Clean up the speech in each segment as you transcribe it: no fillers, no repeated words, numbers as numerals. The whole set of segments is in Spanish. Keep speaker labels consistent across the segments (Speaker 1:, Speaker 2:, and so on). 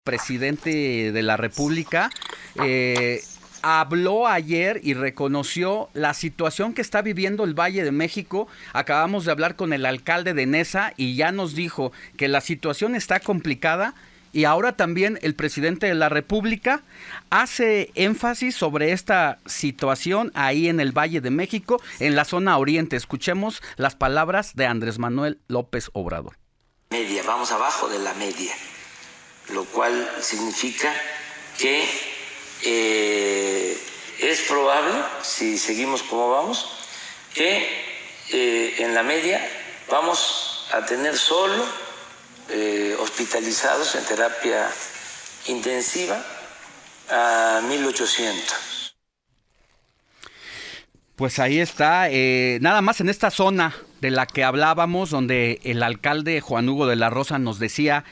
Speaker 1: presidente de la República, habló ayer y reconoció la situación que está viviendo el Valle de México. Acabamos de hablar con el alcalde de Neza y ya nos dijo que la situación está complicada. Y ahora también el presidente de la República hace énfasis sobre esta situación ahí en el Valle de México, en la zona oriente. Escuchemos las palabras de Andrés Manuel López Obrador.
Speaker 2: Media, vamos abajo de la media, lo cual significa que es probable, si seguimos como vamos, que en la media vamos a tener solo hospitalizados en terapia intensiva a 1,800.
Speaker 1: Pues ahí está, nada más en esta zona de la que hablábamos, donde el alcalde Juan Hugo de la Rosa nos decía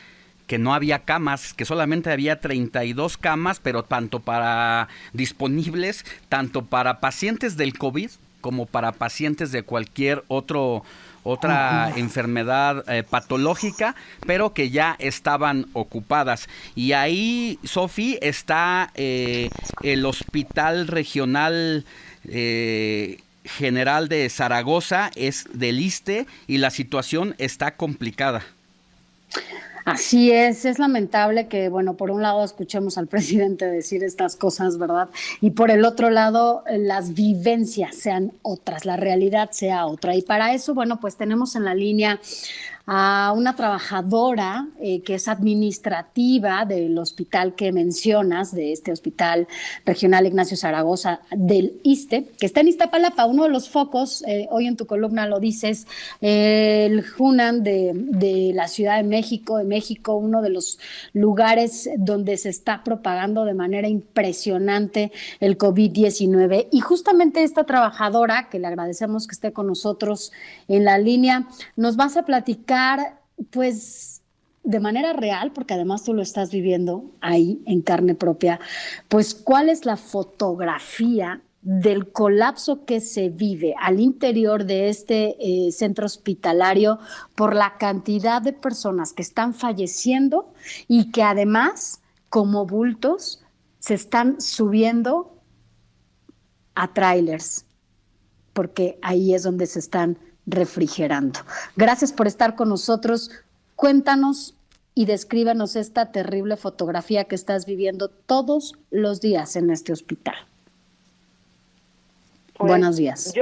Speaker 1: que no había camas, que solamente había 32 camas, pero tanto para disponibles, tanto para pacientes del COVID como para pacientes de cualquier otra enfermedad patológica, pero que ya estaban ocupadas. Y ahí, Sofi, está el Hospital Regional General de Zaragoza, es del ISSSTE, y la situación está complicada.
Speaker 3: Así es lamentable que, bueno, por un lado escuchemos al presidente decir estas cosas, ¿verdad? Y por el otro lado, las vivencias sean otras, la realidad sea otra. Y para eso, bueno, pues tenemos en la línea a una trabajadora que es administrativa del hospital que mencionas, de este Hospital Regional Ignacio Zaragoza del ISSSTE, que está en Iztapalapa, uno de los focos, hoy en tu columna lo dices, el Hunan de la Ciudad de México, uno de los lugares donde se está propagando de manera impresionante el COVID-19. Y justamente esta trabajadora, que le agradecemos que esté con nosotros en la línea, nos vas a platicar pues de manera real, porque además tú lo estás viviendo ahí en carne propia, pues cuál es la fotografía del colapso que se vive al interior de este centro hospitalario por la cantidad de personas que están falleciendo y que además, como bultos, se están subiendo a tráilers, porque ahí es donde se están refrigerando. Gracias por estar con nosotros. Cuéntanos y descríbanos esta terrible fotografía que estás viviendo todos los días en este hospital. Pues, buenos días.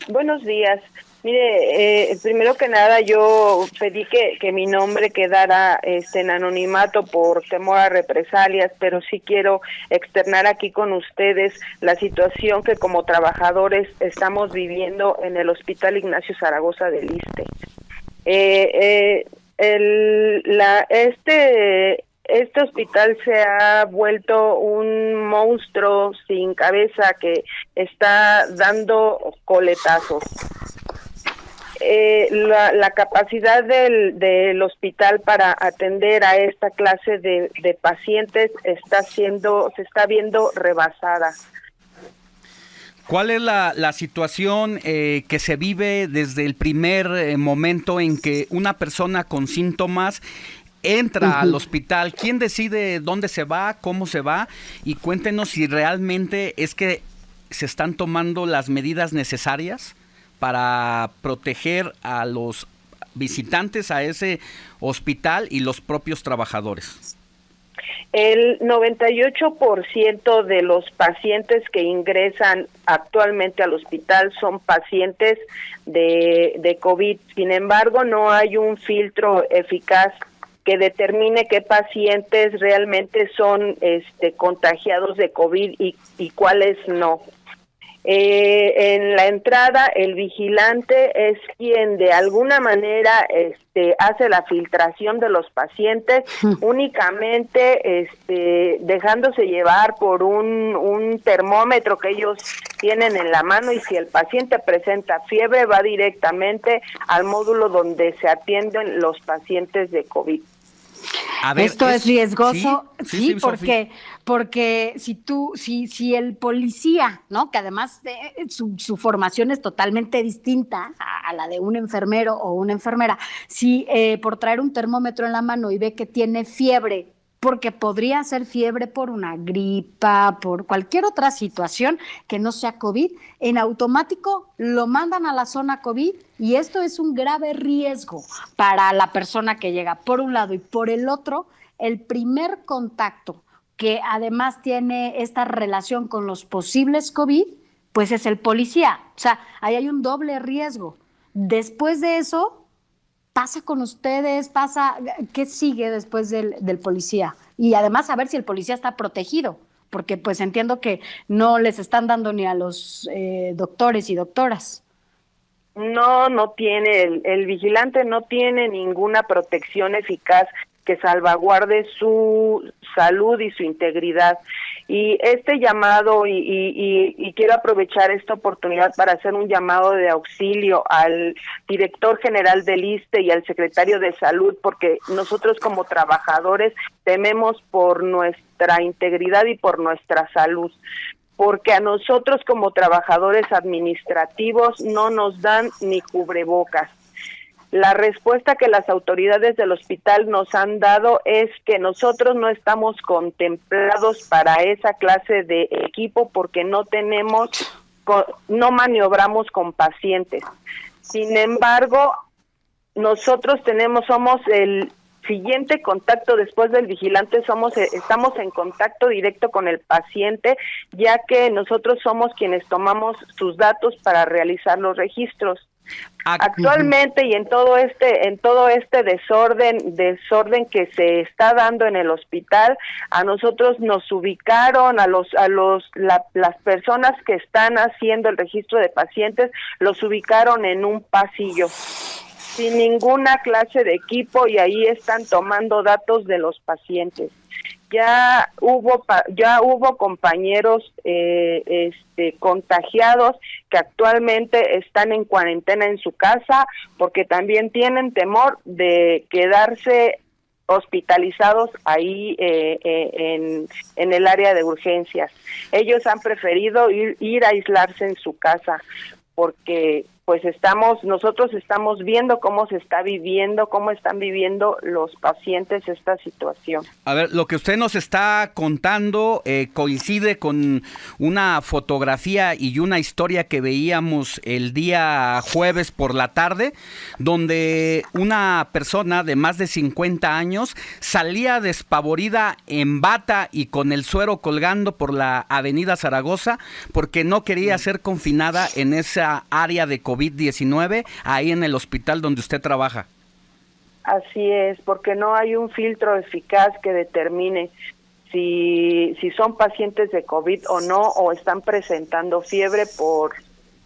Speaker 4: Buenos días. Mire, primero que nada yo pedí que mi nombre quedara en anonimato por temor a represalias, pero sí quiero externar aquí con ustedes la situación que como trabajadores estamos viviendo en el Hospital Ignacio Zaragoza del ISSSTE. Este hospital se ha vuelto un monstruo sin cabeza que está dando coletazos. La capacidad del hospital para atender a esta clase de pacientes se está viendo rebasada.
Speaker 1: ¿Cuál es la situación que se vive desde el primer momento en que una persona con síntomas entra al hospital? ¿Quién decide dónde se va, cómo se va? Y cuéntenos si realmente es que se están tomando las medidas necesarias para proteger a los visitantes a ese hospital y los propios trabajadores.
Speaker 4: El 98% de los pacientes que ingresan actualmente al hospital son pacientes de COVID. Sin embargo, no hay un filtro eficaz que determine qué pacientes realmente son contagiados de COVID y cuáles no. En la entrada, el vigilante es quien de alguna manera hace la filtración de los pacientes, únicamente dejándose llevar por un termómetro que ellos tienen en la mano, y si el paciente presenta fiebre va directamente al módulo donde se atienden los pacientes de COVID.
Speaker 3: A ver, esto es riesgoso, sí, porque si el policía, ¿no? Que además su formación es totalmente distinta a la de un enfermero o una enfermera, si por traer un termómetro en la mano y ve que tiene fiebre porque podría ser fiebre por una gripa, por cualquier otra situación que no sea COVID, en automático lo mandan a la zona COVID y esto es un grave riesgo para la persona que llega, por un lado, y por el otro, el primer contacto que además tiene esta relación con los posibles COVID, pues es el policía. O sea, ahí hay un doble riesgo. Después de eso, pasa con ustedes, ¿qué sigue después del policía? Y además saber si el policía está protegido, porque pues entiendo que no les están dando ni a los doctores y doctoras.
Speaker 4: No tiene, el vigilante no tiene ninguna protección eficaz que salvaguarde su salud y su integridad. Y este llamado, y quiero aprovechar esta oportunidad para hacer un llamado de auxilio al director general del ISSSTE y al secretario de Salud, porque nosotros como trabajadores tememos por nuestra integridad y por nuestra salud, porque a nosotros como trabajadores administrativos no nos dan ni cubrebocas. La respuesta que las autoridades del hospital nos han dado es que nosotros no estamos contemplados para esa clase de equipo porque no maniobramos con pacientes. Sin embargo, nosotros somos el siguiente contacto después del vigilante, estamos en contacto directo con el paciente, ya que nosotros somos quienes tomamos sus datos para realizar los registros. Actualmente y en todo este desorden que se está dando en el hospital, a nosotros nos ubicaron las personas que están haciendo el registro de pacientes, los ubicaron en un pasillo sin ninguna clase de equipo y ahí están tomando datos de los pacientes. Ya hubo compañeros contagiados que actualmente están en cuarentena en su casa porque también tienen temor de quedarse hospitalizados ahí en el área de urgencias. Ellos han preferido ir a aislarse en su casa porque pues nosotros estamos viendo cómo están viviendo los pacientes esta situación.
Speaker 1: A ver, lo que usted nos está contando coincide con una fotografía y una historia que veíamos el día jueves por la tarde, donde una persona de más de 50 años salía despavorida en bata y con el suero colgando por la avenida Zaragoza porque no quería ser confinada en esa área de COVID-19 ahí en el hospital donde usted trabaja.
Speaker 4: Así es, porque no hay un filtro eficaz que determine si son pacientes de COVID o no, o están presentando fiebre por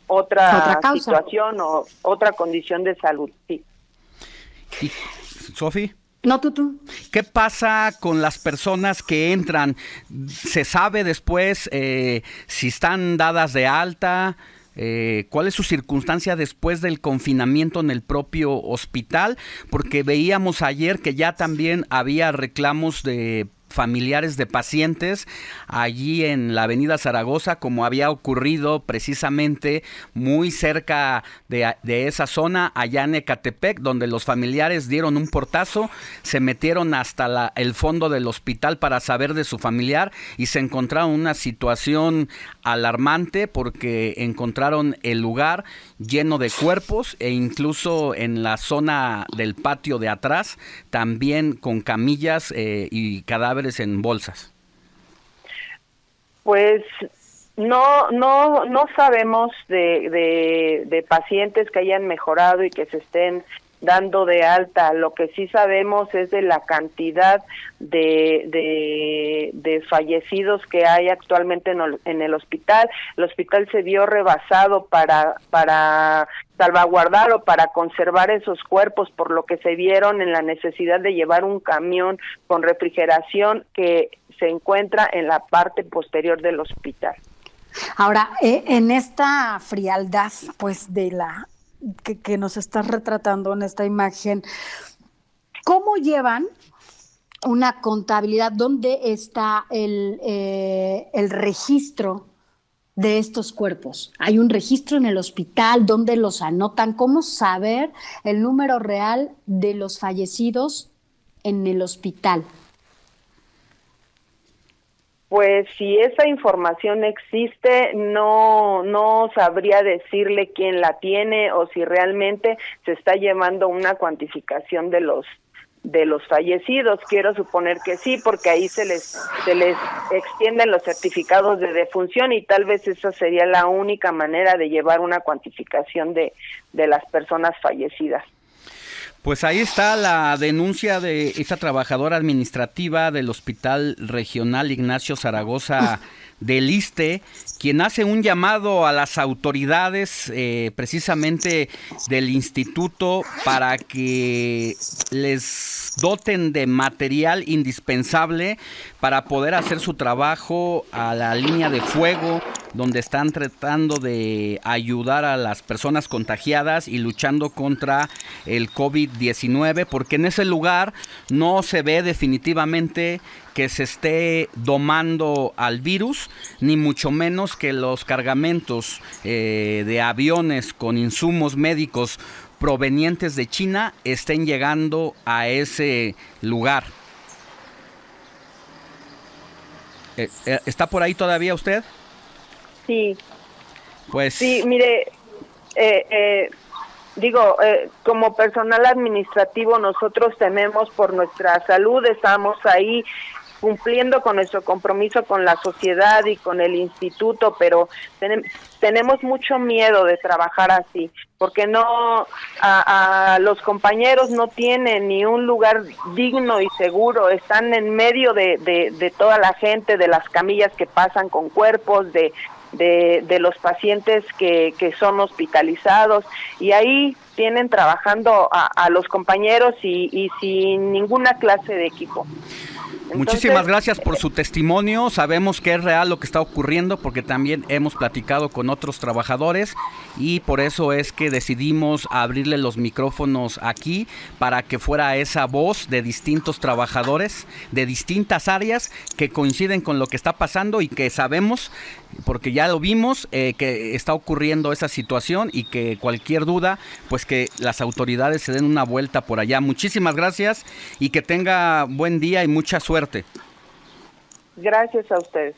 Speaker 4: otra situación o otra condición de salud. Sí.
Speaker 1: ¿Y, Sofi?
Speaker 3: No, tú.
Speaker 1: ¿Qué pasa con las personas que entran? ¿Se sabe después si están dadas de alta? ¿Cuál es su circunstancia después del confinamiento en el propio hospital? Porque veíamos ayer que ya también había reclamos de familiares de pacientes allí en la avenida Zaragoza, como había ocurrido precisamente muy cerca de esa zona, allá en Ecatepec, donde los familiares dieron un portazo, se metieron hasta el fondo del hospital para saber de su familiar y se encontraron una situación alarmante porque encontraron el lugar lleno de cuerpos e incluso en la zona del patio de atrás también con camillas y cadáveres en bolsas.
Speaker 4: Pues no sabemos de pacientes que hayan mejorado y que se estén dando de alta. Lo que sí sabemos es de la cantidad de fallecidos que hay actualmente en el hospital. El hospital se vio rebasado para salvaguardar o para conservar esos cuerpos, por lo que se vieron en la necesidad de llevar un camión con refrigeración que se encuentra en la parte posterior del hospital.
Speaker 3: Ahora, en esta frialdad, pues, de la que nos estás retratando en esta imagen, ¿cómo llevan una contabilidad? ¿Dónde está el registro de estos cuerpos? ¿Hay un registro en el hospital? ¿Dónde los anotan? ¿Cómo saber el número real de los fallecidos en el hospital?
Speaker 4: Pues si esa información existe, no sabría decirle quién la tiene o si realmente se está llevando una cuantificación de los fallecidos. Quiero suponer que sí, porque ahí se les extienden los certificados de defunción y tal vez esa sería la única manera de llevar una cuantificación de las personas fallecidas.
Speaker 1: Pues ahí está la denuncia de esta trabajadora administrativa del Hospital Regional Ignacio Zaragoza del ISSSTE, quien hace un llamado a las autoridades precisamente del instituto para que les doten de material indispensable para poder hacer su trabajo a la línea de fuego, donde están tratando de ayudar a las personas contagiadas y luchando contra el COVID-19, porque en ese lugar no se ve definitivamente que se esté domando al virus, ni mucho menos que los cargamentos de aviones con insumos médicos provenientes de China estén llegando a ese lugar. ¿Está por ahí todavía usted?
Speaker 4: Sí.
Speaker 1: Pues
Speaker 4: sí, mire, como personal administrativo nosotros tememos por nuestra salud, estamos ahí cumpliendo con nuestro compromiso con la sociedad y con el instituto, pero tenemos mucho miedo de trabajar así, porque a los compañeros no tienen ni un lugar digno y seguro, están en medio de toda la gente, de las camillas que pasan con cuerpos, de los pacientes que son hospitalizados, y ahí tienen trabajando a los compañeros y sin ninguna clase de equipo.
Speaker 1: Muchísimas gracias por su testimonio. Sabemos que es real lo que está ocurriendo porque también hemos platicado con otros trabajadores y por eso es que decidimos abrirle los micrófonos aquí para que fuera esa voz de distintos trabajadores de distintas áreas que coinciden con lo que está pasando y que sabemos, porque ya lo vimos, que está ocurriendo esa situación y que cualquier duda, pues que las autoridades se den una vuelta por allá. Muchísimas gracias y que tenga buen día y mucha suerte.
Speaker 4: Gracias a ustedes.